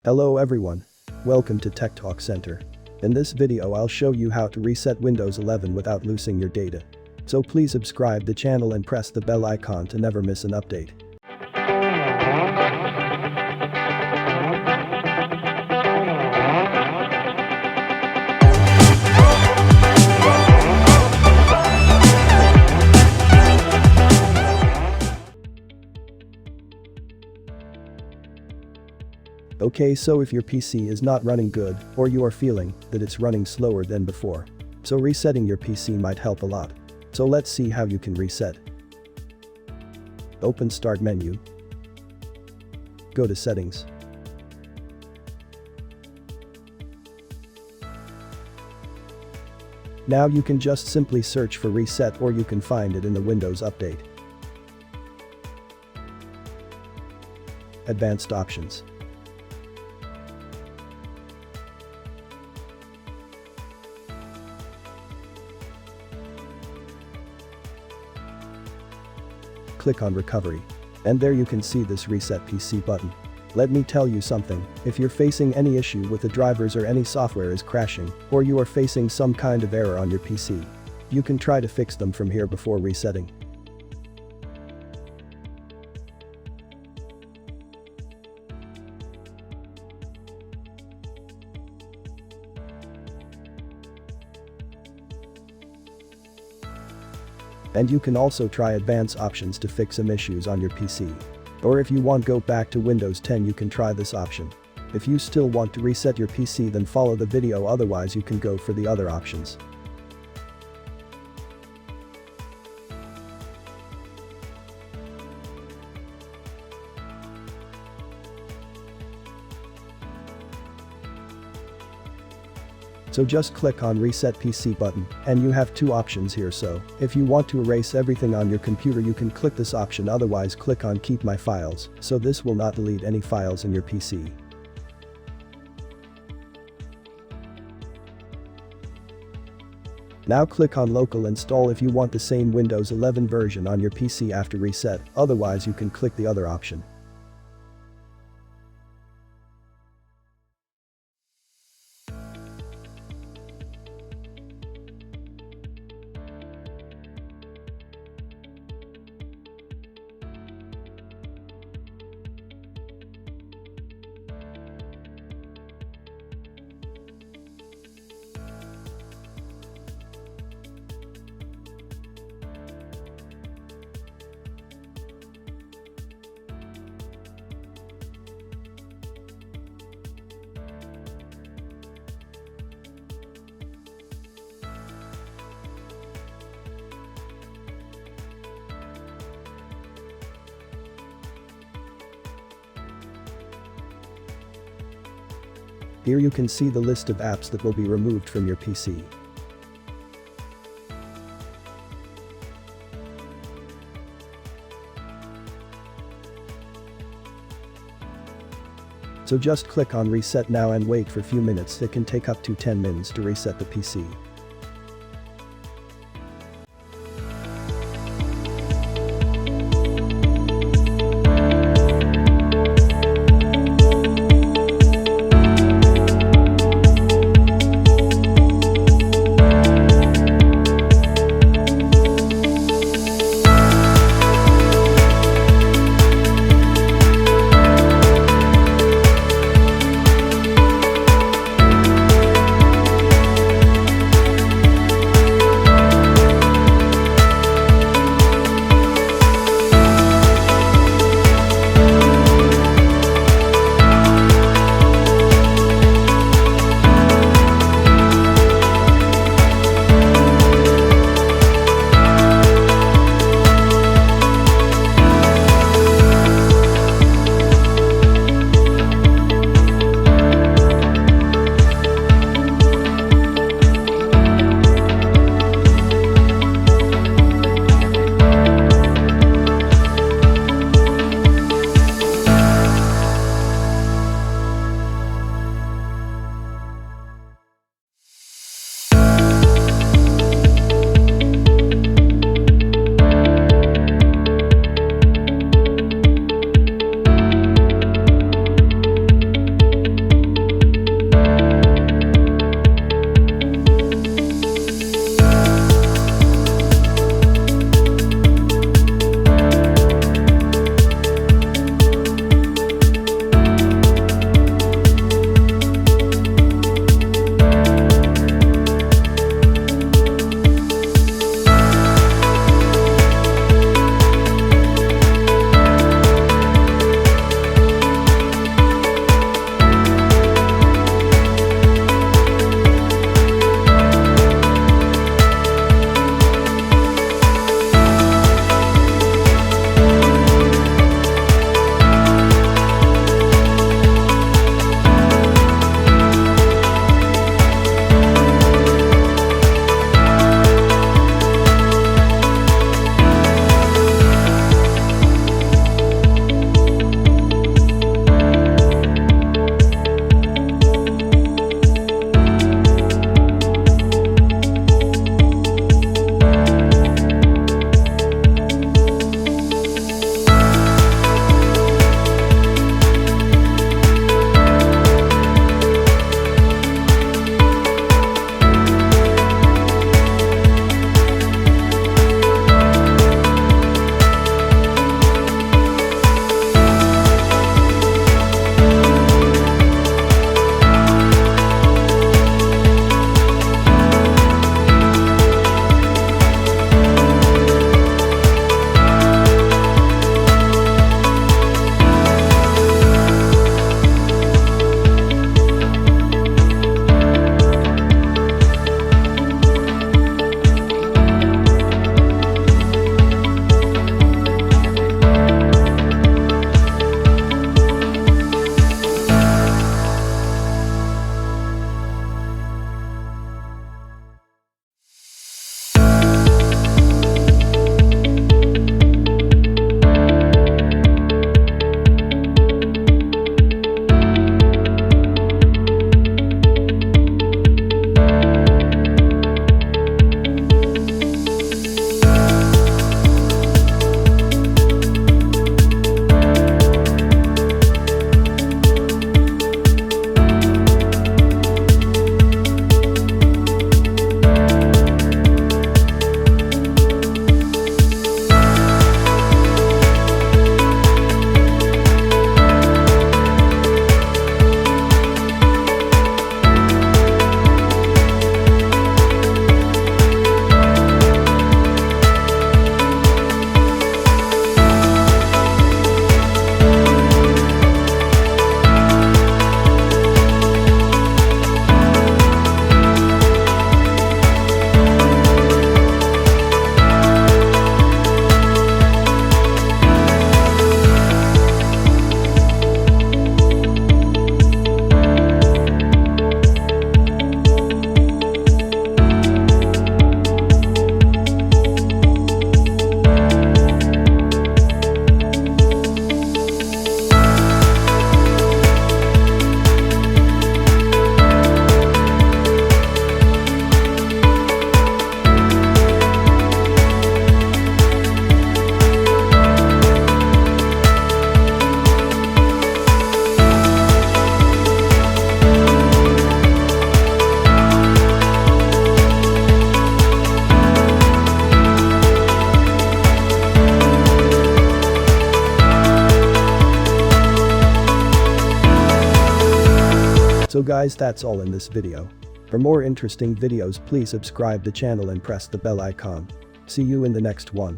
Hello everyone. Welcome to Tech Talk Center. In this video I'll show you how to reset Windows 11 without losing your data. So please subscribe the channel and press the bell icon to never miss an update. Okay, so if your PC is not running good, or you are feeling that it's running slower than before, so resetting your PC might help a lot. So let's see how you can reset. Open Start menu. Go to Settings. Now you can just simply search for Reset, or you can find it in the Windows Update. Advanced Options. Click on Recovery. And there you can see this Reset PC button. Let me tell you something, if you're facing any issue with the drivers or any software is crashing, or you are facing some kind of error on your PC, you can try to fix them from here before resetting. And you can also try advanced options to fix some issues on your PC. Or if you want to go back to Windows 10, you can try this option. If you still want to reset your PC, then follow the video, otherwise you can go for the other options. So just click on Reset PC button, and you have two options here. So if you want to erase everything on your computer, you can click this option, otherwise click on Keep My Files, so this will not delete any files in your PC. Now click on Local Install if you want the same Windows 11 version on your PC after reset, otherwise you can click the other option. Here you can see the list of apps that will be removed from your PC. So just click on Reset Now and wait for a few minutes. It can take up to 10 minutes to reset the PC. So guys, that's all in this video. For more interesting videos, please subscribe the channel and press the bell icon. See you in the next one.